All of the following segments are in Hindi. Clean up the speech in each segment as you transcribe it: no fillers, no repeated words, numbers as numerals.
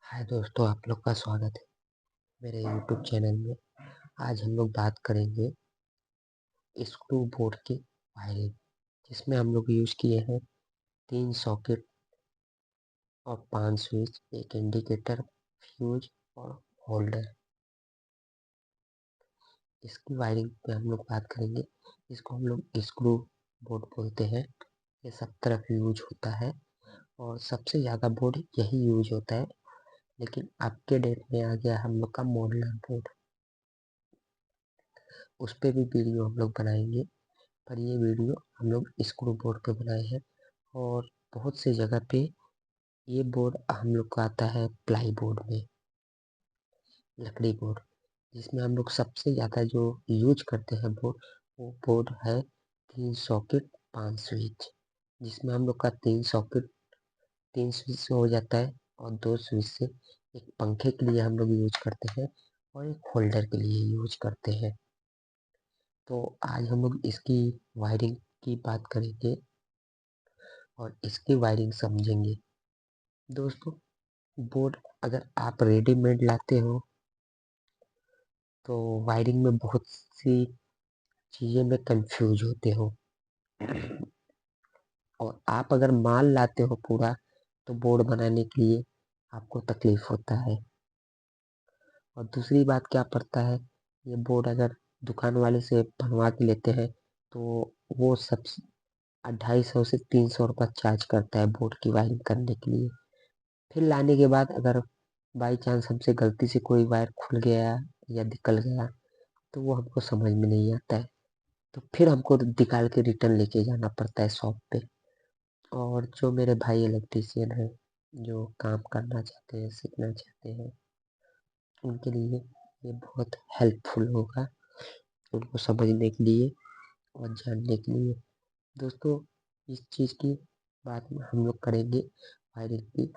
हाय दोस्तों, आप लोग का स्वागत है मेरे यूट्यूब चैनल में। आज हम लोग बात करेंगे स्क्रू बोर्ड की वायरिंग, जिसमें हम लोग यूज किए हैं 3 सॉकेट और 5 स्विच, एक इंडिकेटर, फ्यूज और होल्डर। इसकी वायरिंग पे हम लोग बात करेंगे। इसको हम लोग स्क्रू बोर्ड बोलते हैं। ये सब तरफ यूज होता है और सबसे ज़्यादा बोर्ड यही यूज होता है, लेकिन अब के डेट में आ गया हम लोग का मॉडुलर बोर्ड। उस पे भी वीडियो हम लोग बनाएंगे, पर ये वीडियो हम लोग स्क्रू बोर्ड पे बनाए हैं। और बहुत सी जगह पे ये बोर्ड हम लोग का आता है प्लाई बोर्ड में, लकड़ी बोर्ड, जिसमें हम लोग सबसे ज़्यादा जो यूज करते हैं बोर्ड, वो बोर्ड है 3 सॉकेट 5 स्विच, जिसमें हम लोग का 3 सॉकेट 3 स्विच से हो जाता है और 2 स्विच से एक पंखे के लिए हम लोग यूज करते हैं और एक होल्डर के लिए यूज करते हैं। तो आज हम लोग इसकी वायरिंग की बात करेंगे और इसकी वायरिंग समझेंगे। दोस्तों, बोर्ड अगर आप रेडीमेड लाते हो तो वायरिंग में बहुत सी चीज़ें में कंफ्यूज होते हो, और आप अगर माल लाते हो पूरा तो बोर्ड बनाने के लिए आपको तकलीफ होता है। और दूसरी बात क्या पड़ता है, ये बोर्ड अगर दुकान वाले से बनवा के लेते हैं तो वो सब 250 से 300 रुपये चार्ज करता है बोर्ड की वायरिंग करने के लिए। फिर लाने के बाद अगर बाई चांस हमसे गलती से कोई वायर खुल गया या निकल गया तो वो हमको समझ में नहीं आता है, तो फिर हमको निकाल के रिटर्न लेके जाना पड़ता है शॉप पे। और जो मेरे भाई इलेक्ट्रीशियन हैं, जो काम करना चाहते हैं, सीखना चाहते हैं, उनके लिए ये बहुत हेल्पफुल होगा, उनको समझने के लिए और जानने के लिए। दोस्तों, इस चीज़ की बात में हम लोग करेंगे वायरिंग की।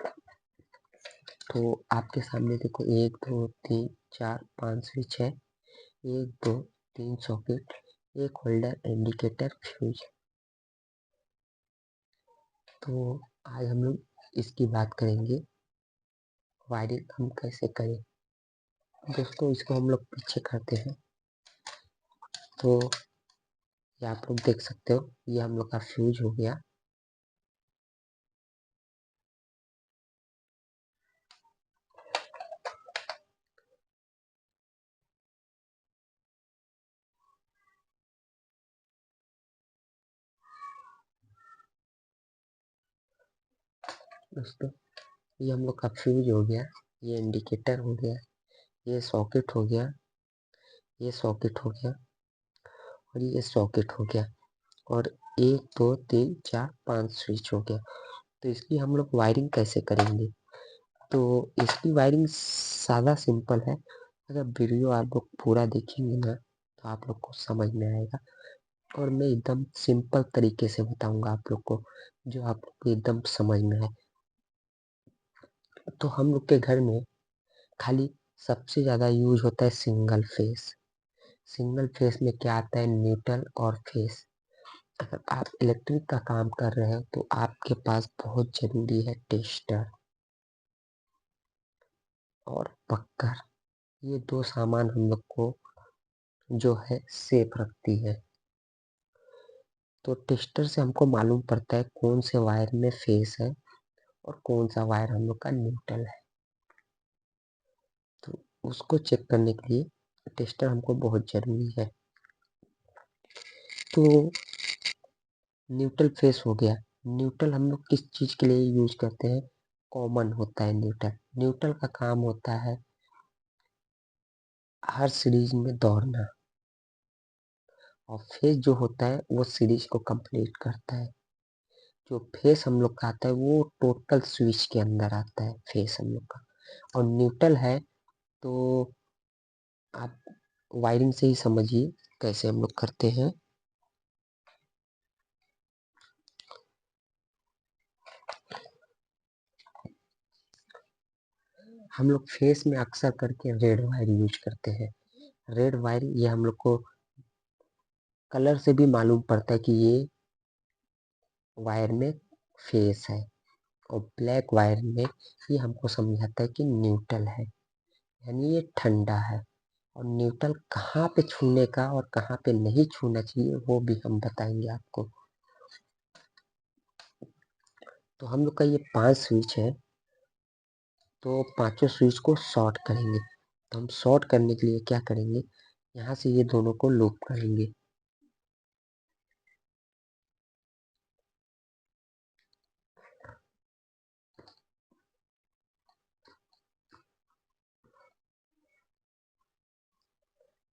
तो आपके सामने देखो, 1 2 3 4 5 स्विच है, 1 2 3 सॉकेट, एक होल्डर, इंडिकेटर, फ्यूज। तो आज हम लोग इसकी बात करेंगे, वायरिंग हम कैसे करें। दोस्तों, इसको हम लोग पीछे करते हैं। तो ये आप लोग देख सकते हो, ये हम लोग का फ्यूज हो गया। दोस्तों, ये हम लोग का फ्यूज हो गया, ये इंडिकेटर हो गया, ये सॉकेट हो गया, ये सॉकेट हो गया और ये सॉकेट हो गया। और 1 2 3 4 5 स्विच हो गया। तो इसकी हम लोग वायरिंग कैसे करेंगे? तो इसकी वायरिंग सादा सिंपल है। अगर वीडियो आप लोग पूरा देखेंगे ना तो आप लोग को समझ में आएगा, और मैं एकदम सिंपल तरीके से बताऊंगा आप लोग को, जो आप लोग को एकदम समझ में आए। तो हम लोग के घर में खाली सबसे ज़्यादा यूज होता है सिंगल फेस। सिंगल फेस में क्या आता है, न्यूट्रल और फेस। अगर आप इलेक्ट्रिक का काम कर रहे हो तो आपके पास बहुत जरूरी है टेस्टर और पक्कर। ये 2 सामान हम लोग को जो है सेफ रखती है। तो टेस्टर से हमको मालूम पड़ता है कौन से वायर में फेस है और कौन सा वायर हम लोग का न्यूट्रल है। तो उसको चेक करने के लिए टेस्टर हमको बहुत जरूरी है। तो न्यूट्रल फेस हो गया। न्यूट्रल हम लोग किस चीज के लिए यूज करते हैं? कॉमन होता है न्यूट्रल। न्यूट्रल का काम होता है हर सीरीज में दौड़ना, और फेस जो होता है वो सीरीज को कंप्लीट करता है। जो फेस हम लोग का आता है वो टोटल स्विच के अंदर आता है फेस हम लोग का। और न्यूट्रल है तो आप वायरिंग से ही समझिए कैसे हम लोग करते हैं। हम लोग फेस में अक्सर करके रेड वायर यूज करते हैं। रेड वायर ये हम लोग को कलर से भी मालूम पड़ता है कि ये वायर में फेस है और ब्लैक वायर में ये हमको समझाता है कि न्यूट्रल है, यानी ये ठंडा है। और न्यूट्रल कहाँ पे छूने का और कहाँ पे नहीं छूना चाहिए वो भी हम बताएंगे आपको। तो हम लोग का ये 5 स्विच है, तो पांचों स्विच को शॉर्ट करेंगे। तो हम शॉर्ट करने के लिए क्या करेंगे, यहाँ से ये दोनों को लूप करेंगे।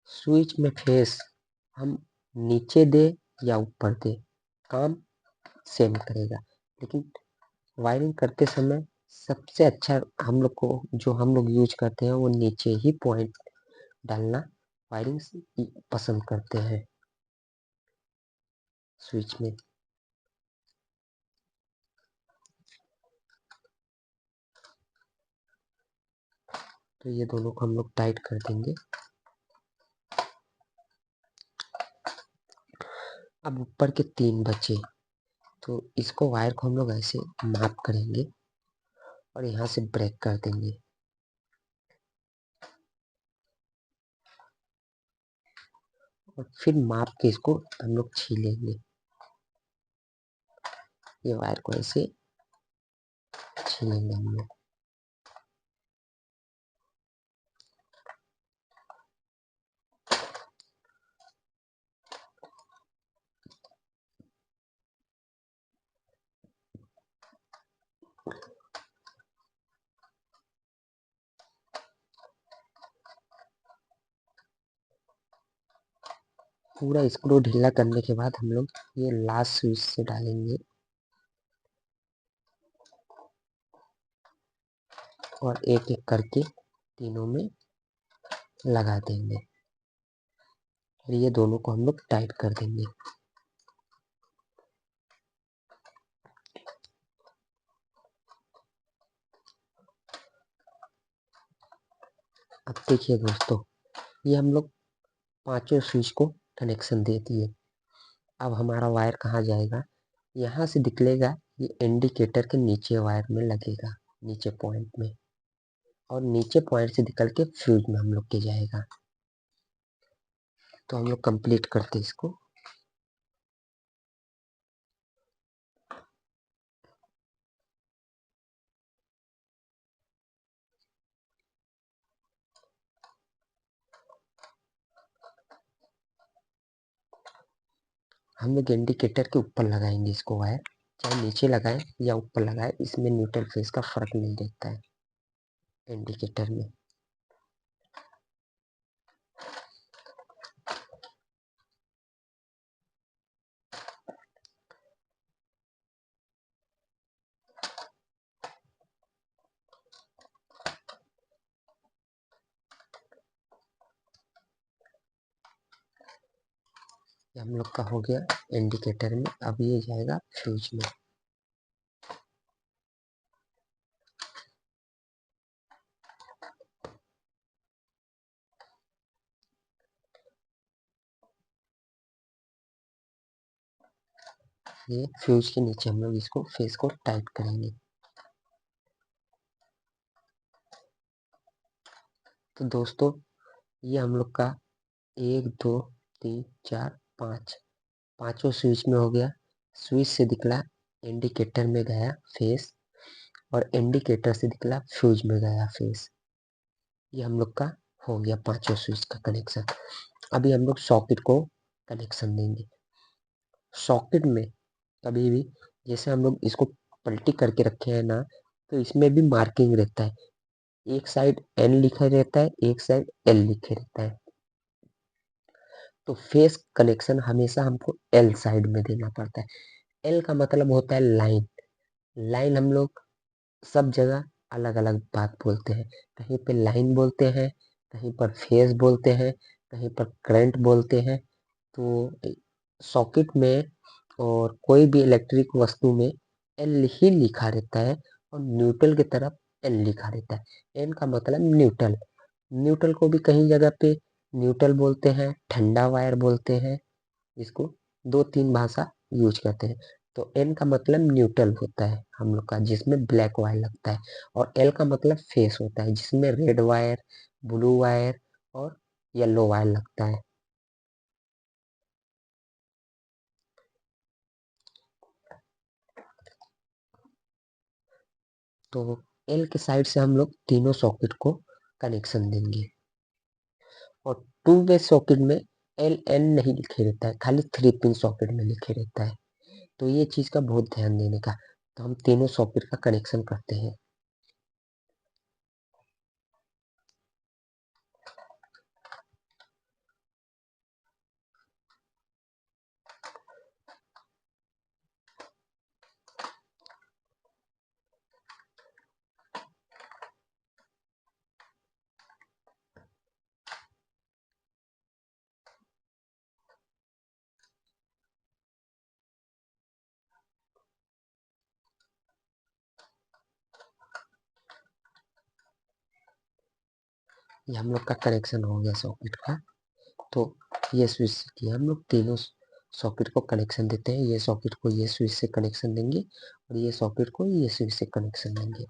स्विच में फेस हम नीचे दे या ऊपर दे, काम सेम करेगा, लेकिन वायरिंग करते समय सबसे अच्छा हम लोग को जो हम लोग यूज करते हैं वो नीचे ही पॉइंट डालना वायरिंग पसंद करते हैं स्विच में। तो ये दोनों को हम लोग टाइट कर देंगे। अब ऊपर के 3 बचे, तो इसको वायर को हम लोग ऐसे माप करेंगे और यहाँ से ब्रेक कर देंगे। और फिर माप के इसको हम लोग छीलेंगे, ये वायर को ऐसे छीलेंगे हम लोग। पूरा स्क्रू ढीला करने के बाद हम लोग ये लास्ट स्विच से डालेंगे और एक एक करके तीनों में लगा देंगे। और ये दोनों को हम लोग टाइट कर देंगे। अब देखिए दोस्तों, ये हम लोग पांचों स्विच को कनेक्शन दे दिए। अब हमारा वायर कहाँ जाएगा, यहाँ से निकलेगा, ये इंडिकेटर के नीचे वायर में लगेगा, नीचे पॉइंट में, और नीचे पॉइंट से निकल के फ्यूज में हम लोग के जाएगा। तो हम लोग कंप्लीट करते इसको। हम लोग इंडिकेटर के ऊपर लगाएंगे इसको वायर, चाहे नीचे लगाएं या ऊपर लगाएं, इसमें न्यूट्रल फेस का फर्क नहीं देखता है इंडिकेटर में। ये हम लोग का हो गया इंडिकेटर में। अब ये जाएगा फ्यूज में। ये फ्यूज के नीचे हम लोग इसको फेस को टाइट करेंगे। तो दोस्तों, ये हम लोग का 1 2 3 4 5 पांचों स्विच में हो गया। स्विच से निकला इंडिकेटर में गया फेस, और इंडिकेटर से निकला फ्यूज में गया फेस। ये हम लोग का हो गया पांचों स्विच का कनेक्शन। अभी हम लोग सॉकेट को कनेक्शन देंगे। सॉकेट में कभी भी जैसे हम लोग इसको पलटी करके रखे हैं ना, तो इसमें भी मार्किंग रहता है, एक साइड एन लिखा रहता है, एक साइड एल लिखे रहता है। तो फेस कनेक्शन हमेशा हमको एल साइड में देना पड़ता है। एल का मतलब होता है लाइन। लाइन हम लोग सब जगह अलग अलग बात बोलते हैं, कहीं पे लाइन बोलते हैं, कहीं पर फेस बोलते हैं, कहीं पर करंट बोलते हैं। तो सॉकेट में और कोई भी इलेक्ट्रिक वस्तु में एल ही लिखा रहता है, और न्यूट्रल की तरफ एल लिखा रहता है। एन का मतलब न्यूट्रल। न्यूट्रल को भी कहीं जगह पे न्यूट्रल बोलते हैं, ठंडा वायर बोलते हैं, इसको 2-3 भाषा यूज करते हैं। तो एन का मतलब न्यूट्रल होता है हम लोग का, जिसमें ब्लैक वायर लगता है, और एल का मतलब फेस होता है, जिसमें रेड वायर, ब्लू वायर और येलो वायर लगता है। तो एल के साइड से हम लोग तीनों सॉकेट को कनेक्शन देंगे, और टू वे सॉकेट में एल एन नहीं लिखे रहता है, खाली 3 पिन सॉकेट में लिखे रहता है। तो ये चीज का बहुत ध्यान देने का। तो हम तीनों सॉकेट का कनेक्शन करते हैं। ये हम लोग का कनेक्शन हो गया सॉकेट का। तो ये स्विच से किया हम लोग तीनों सॉकेट को कनेक्शन देते हैं। ये सॉकेट को ये स्विच से कनेक्शन देंगे, और ये सॉकेट को ये स्विच से कनेक्शन देंगे।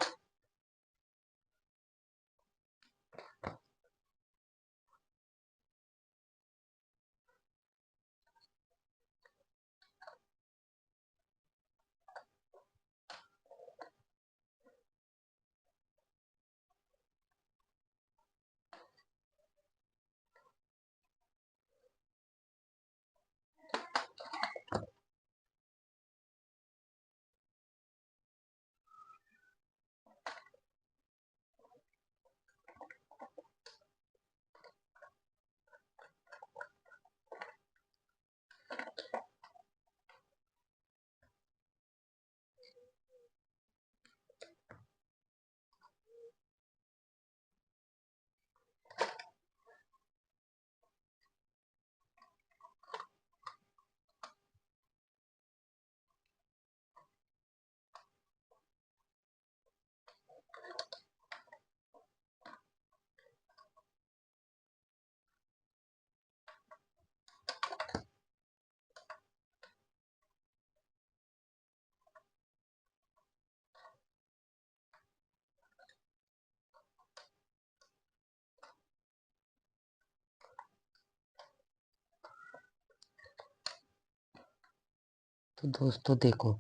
तो दोस्तों देखो,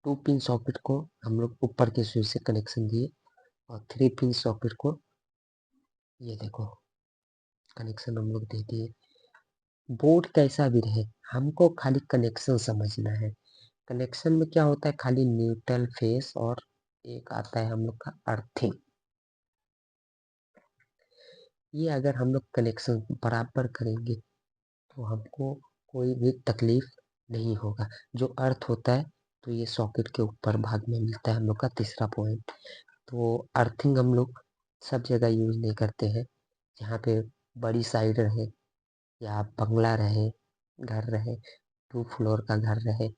2 पिन सॉकेट को हम लोग ऊपर के स्विच से कनेक्शन दिए, और 3 पिन सॉकेट को ये देखो कनेक्शन हम लोग दे दिए। बोर्ड कैसा भी रहे, हमको खाली कनेक्शन समझना है। कनेक्शन में क्या होता है, खाली न्यूट्रल, फेस और एक आता है हम लोग का अर्थिंग। ये अगर हम लोग कनेक्शन बराबर करेंगे तो हमको कोई भी तकलीफ नहीं होगा। जो अर्थ होता है, तो ये सॉकेट के ऊपर भाग में मिलता है हम लोग का तीसरा पॉइंट। तो अर्थिंग हम लोग सब जगह यूज नहीं करते हैं। जहाँ पे बड़ी साइड रहे, या बंगला रहे, घर रहे, 2 फ्लोर का घर रहे,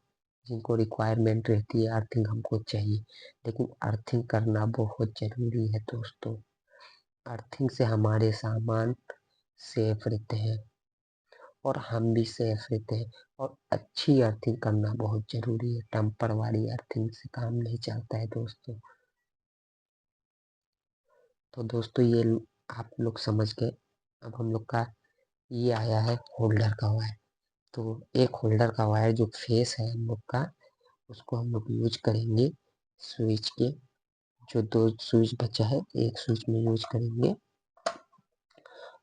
जिनको रिक्वायरमेंट रहती है अर्थिंग हमको चाहिए। लेकिन अर्थिंग करना बहुत जरूरी है दोस्तों। अर्थिंग से हमारे सामान सेफ रहते हैं, और हम भी सेफ रहते हैं। और अच्छी अर्थिंग करना बहुत जरूरी है। टम्पर वाली अर्थिंग से काम नहीं चलता है दोस्तों। तो दोस्तों ये आप लोग समझ गए। अब हम लोग का ये आया है होल्डर का वायर। तो एक होल्डर का वायर जो फेस है हम लोग का, उसको हम लोग यूज करेंगे स्विच के। जो 2 स्विच बचा है, एक स्विच में यूज करेंगे,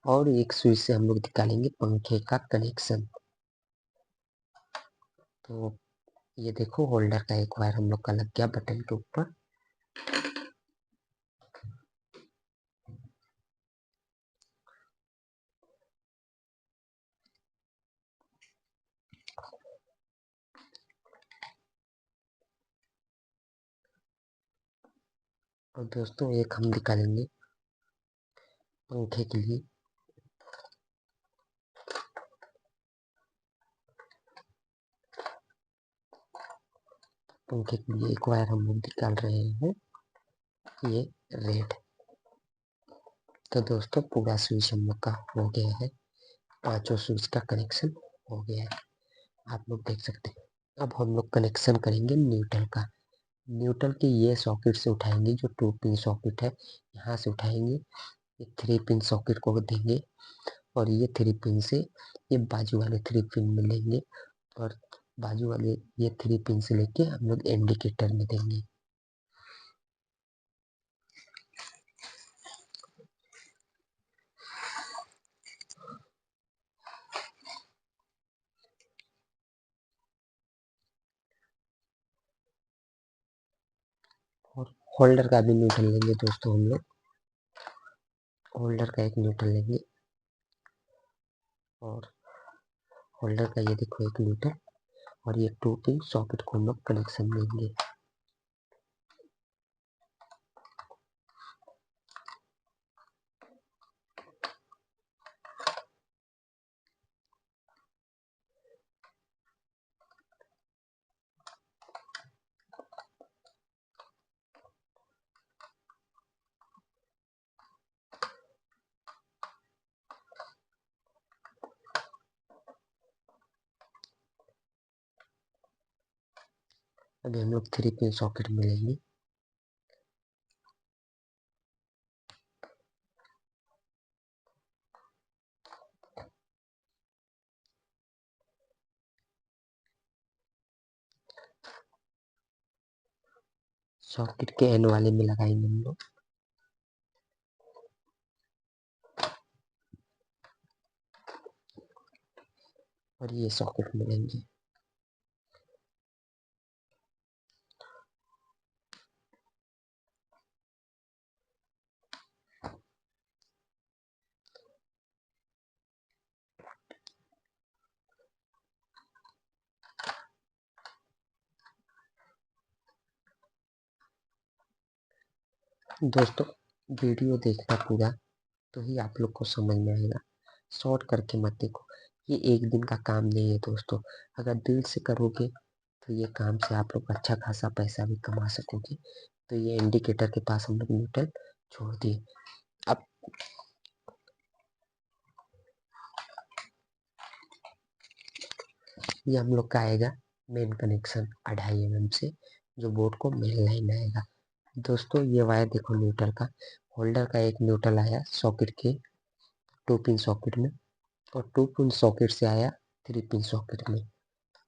और एक स्विच से हम लोग निकालेंगे पंखे का कनेक्शन। तो ये देखो होल्डर का एक वायर हम लोग का लग गया बटन के ऊपर। और दोस्तों एक हम निकालेंगे पंखे के लिए। पंखे के लिए एक वायर हम लोग निकाल रहे हैं, ये रेड। तो दोस्तों पूरा स्विच हम लोग का हो गया है, 5 स्विच का कनेक्शन हो गया है, आप लोग देख सकते हैं। अब हम लोग कनेक्शन करेंगे न्यूट्रल का। न्यूट्रल के ये सॉकेट से उठाएंगे, जो 2 पिन सॉकेट है यहाँ से उठाएंगे, ये 3 पिन सॉकेट को देंगे और ये 3 पिन से ये बाजू वाले 3 पिन में लेंगे और बाजू वाले ये 3 पिन से लेके हम लोग इंडिकेटर में देंगे। और होल्डर का भी न्यूट्रल लेंगे दोस्तों, हम लोग होल्डर का एक न्यूट्रल लेंगे और होल्डर का ये देखो एक न्यूट्रल और ये 2 पिन सॉकेट को हम लोग कनेक्शन देंगे। अभी हम लोग 3 पिन सॉकेट में लेंगे। सॉकेट के एन वाले में लगाएंगे हम लोग और ये सॉकेट में लेंगे। दोस्तों वीडियो देखना पूरा, तो ही आप लोग को समझ में आएगा, शॉर्ट करके मत देखो। ये एक दिन का काम नहीं है दोस्तों, अगर दिल से करोगे तो ये काम से आप लोग अच्छा खासा पैसा भी कमा सकोगे। तो ये इंडिकेटर के पास हम लोग न्यूट्रल छोड़ दिए। अब ये हम लोग का आएगा मेन कनेक्शन 2.5 mm से, जो बोर्ड को मेन लाइन आएगा। दोस्तों ये वायर देखो न्यूट्रल का, होल्डर का एक न्यूट्रल आया सॉकेट के 2 पिन सॉकेट में और 2 पिन सॉकेट से आया 3 पिन सॉकेट में।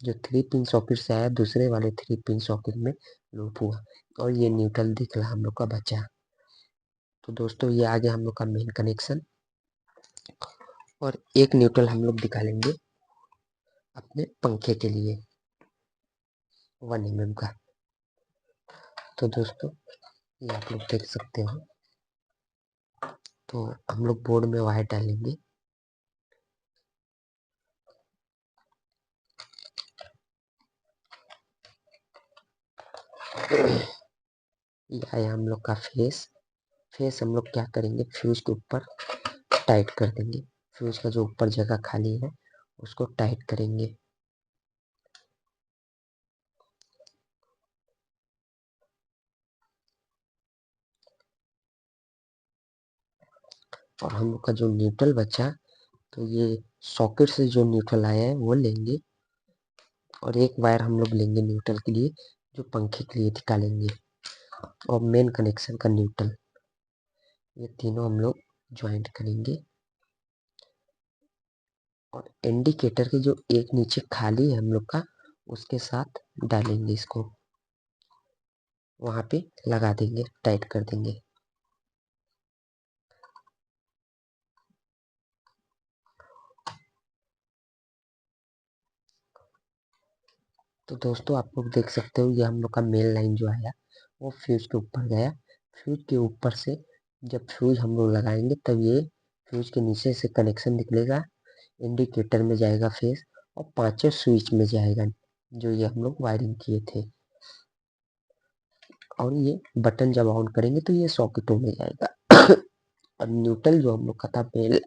जो 3 पिन सॉकेट से आया दूसरे वाले 3 पिन सॉकेट में लूप हुआ और ये न्यूट्रल दिख रहा हम लोग का बचा। तो दोस्तों ये आ गया हम लोग का मेन कनेक्शन और एक न्यूट्रल हम लोग दिखा लेंगे अपने पंखे के लिए 1 mm का। तो दोस्तों ये आप लोग देख सकते हो। तो हम लोग बोर्ड में वायर डालेंगे। ये आया हम लोग का फेस। फेस हम लोग क्या करेंगे, फ्यूज के ऊपर टाइट कर देंगे। फ्यूज का जो ऊपर जगह खाली है उसको टाइट करेंगे। और हम लोग का जो न्यूट्रल बचा, तो ये सॉकेट से जो न्यूट्रल आया है वो लेंगे और एक वायर हम लोग लेंगे न्यूट्रल के लिए, जो पंखे के लिए निकालेंगे और मेन कनेक्शन का न्यूट्रल, ये तीनों हम लोग ज्वाइंट करेंगे और इंडिकेटर के जो एक नीचे खाली है हम लोग का उसके साथ डालेंगे, इसको वहां पे लगा देंगे, टाइट कर देंगे। तो दोस्तों आप लोग देख सकते हो, ये हम लोग का मेन लाइन जो आया वो फ्यूज के ऊपर गया। फ्यूज के ऊपर से जब फ्यूज हम लोग लगाएंगे तब ये फ्यूज के नीचे से कनेक्शन निकलेगा, इंडिकेटर में जाएगा फेस और 5 स्विच में जाएगा, जो ये हम लोग वायरिंग किए थे। और ये बटन जब ऑन करेंगे तो ये सॉकेटों में जाएगा। और न्यूट्रल जो हम लोग का था मेन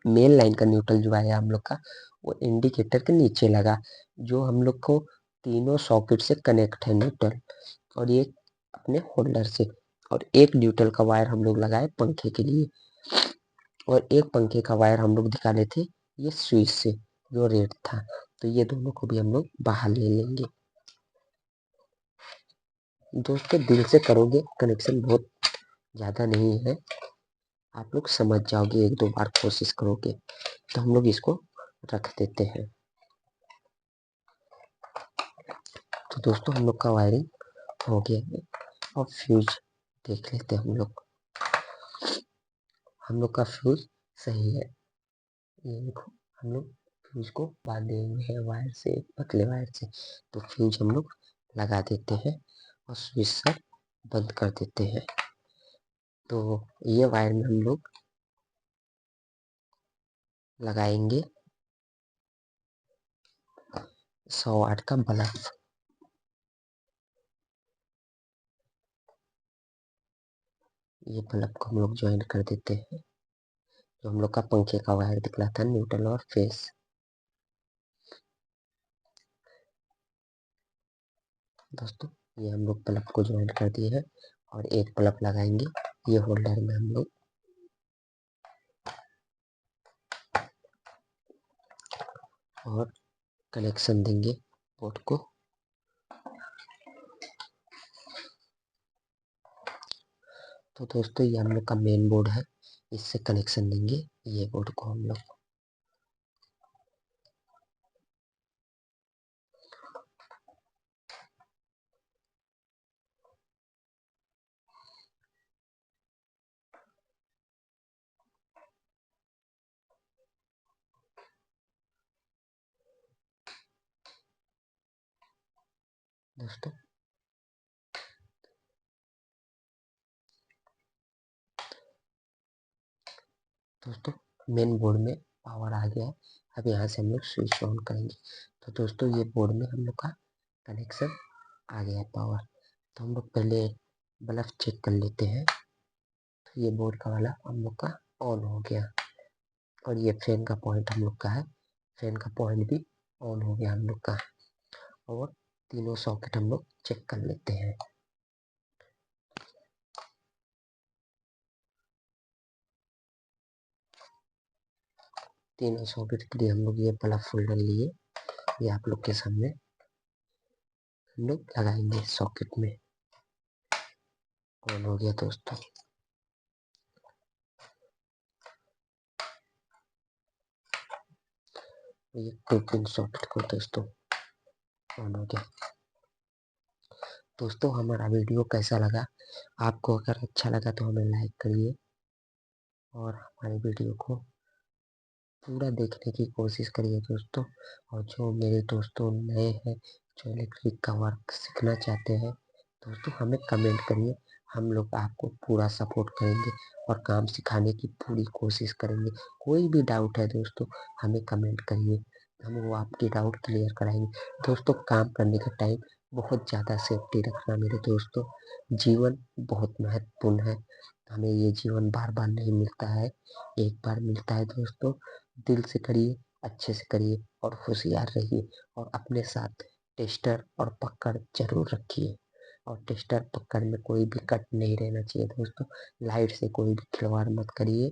मेन लाइन का न्यूट्रल जो आया हम लोग का वो इंडिकेटर के नीचे लगा, जो हम लोग को तीनों सॉकेट से कनेक्ट है न्यूट्रल, और ये अपने होल्डर से। और एक न्यूट्रल का वायर हम लोग लगाए पंखे के लिए। और एक पंखे का वायर हम लोग निकाले थे ये स्विच से, जो रेड था। तो ये दोनों को भी हम लोग बाहर ले लेंगे। दोस्तों दिल से करोगे, कनेक्शन बहुत ज़्यादा नहीं है, आप लोग समझ जाओगे, एक दो बार कोशिश करोगे। तो हम लोग इसको रख देते हैं। तो दोस्तों हम लोग का वायरिंग हो गया है। अब फ्यूज देख लेते हैं हम लोग। हम लोग का फ्यूज सही है, ये देखो हम लोग फ्यूज को बांधे हुए हैं वायर से, पतले वायर से। तो फ्यूज हम लोग लगा देते हैं और स्विच से बंद कर देते हैं। तो ये वायर में हम लोग लगाएंगे 100 वाट का बल्ब। ये बल्ब को हम लोग ज्वाइन कर देते हैं, जो हम लोग का पंखे का वायर निकला था, न्यूट्रल और फेस। दोस्तों ये हम लोग बल्ब को ज्वाइन कर दिए हैं और एक बल्ब लगाएंगे ये होल्डर में हम लोग, और कनेक्शन देंगे बोर्ड को। तो दोस्तों ये हम लोग का मेन बोर्ड है, इससे कनेक्शन देंगे ये बोर्ड को हम लोग। दोस्तों दोस्तों मेन बोर्ड में पावर आ गया है। अब यहाँ से हम लोग स्विच ऑन करेंगे। तो दोस्तों ये बोर्ड में हम लोग का कनेक्शन आ गया है पावर। तो हम लोग पहले बल्ब चेक कर लेते हैं। तो ये बोर्ड का वाला हम लोग का ऑन हो गया, और ये फैन का पॉइंट हम लोग का है, फैन का पॉइंट भी ऑन हो गया हम लोग का। और तीनों सॉकेट हम लोग चेक कर लेते हैं। तीनों सॉकेट के लिए हम लोग ये बल्ब फोल्डर लिए, ये आप लोग के सामने हम लोग लगाएंगे सॉकेट में। ऑन हो गया दोस्तों। ये 2 पिन सॉकेट को दोस्तों ऑन हो गया। दोस्तों हमारा वीडियो कैसा लगा? आपको अगर अच्छा लगा तो हमें लाइक करिए और हमारे वीडियो को पूरा देखने की कोशिश करिए दोस्तों। और जो मेरे दोस्तों नए हैं, जो इलेक्ट्रिक का वर्क सीखना चाहते हैं, दोस्तों हमें कमेंट करिए, हम लोग आपको पूरा सपोर्ट करेंगे और काम सिखाने की पूरी कोशिश करेंगे। कोई भी डाउट है दोस्तों हमें कमेंट करिए, हम वो आपकी डाउट क्लियर कराएंगे। दोस्तों काम करने का टाइम बहुत ज़्यादा सेफ्टी रखना मेरे दोस्तों, जीवन बहुत महत्वपूर्ण है। हमें ये जीवन बार बार नहीं मिलता है, एक बार मिलता है दोस्तों। दिल से करिए, अच्छे से करिए और होशियार रहिए, और अपने साथ टेस्टर और पकड़ जरूर रखिए। और टेस्टर पकड़ में कोई भी कट नहीं रहना चाहिए दोस्तों। लाइट से कोई भी खिलवाड़ मत करिए,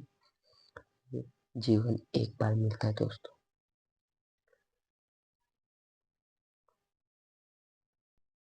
जीवन एक बार मिलता है दोस्तों।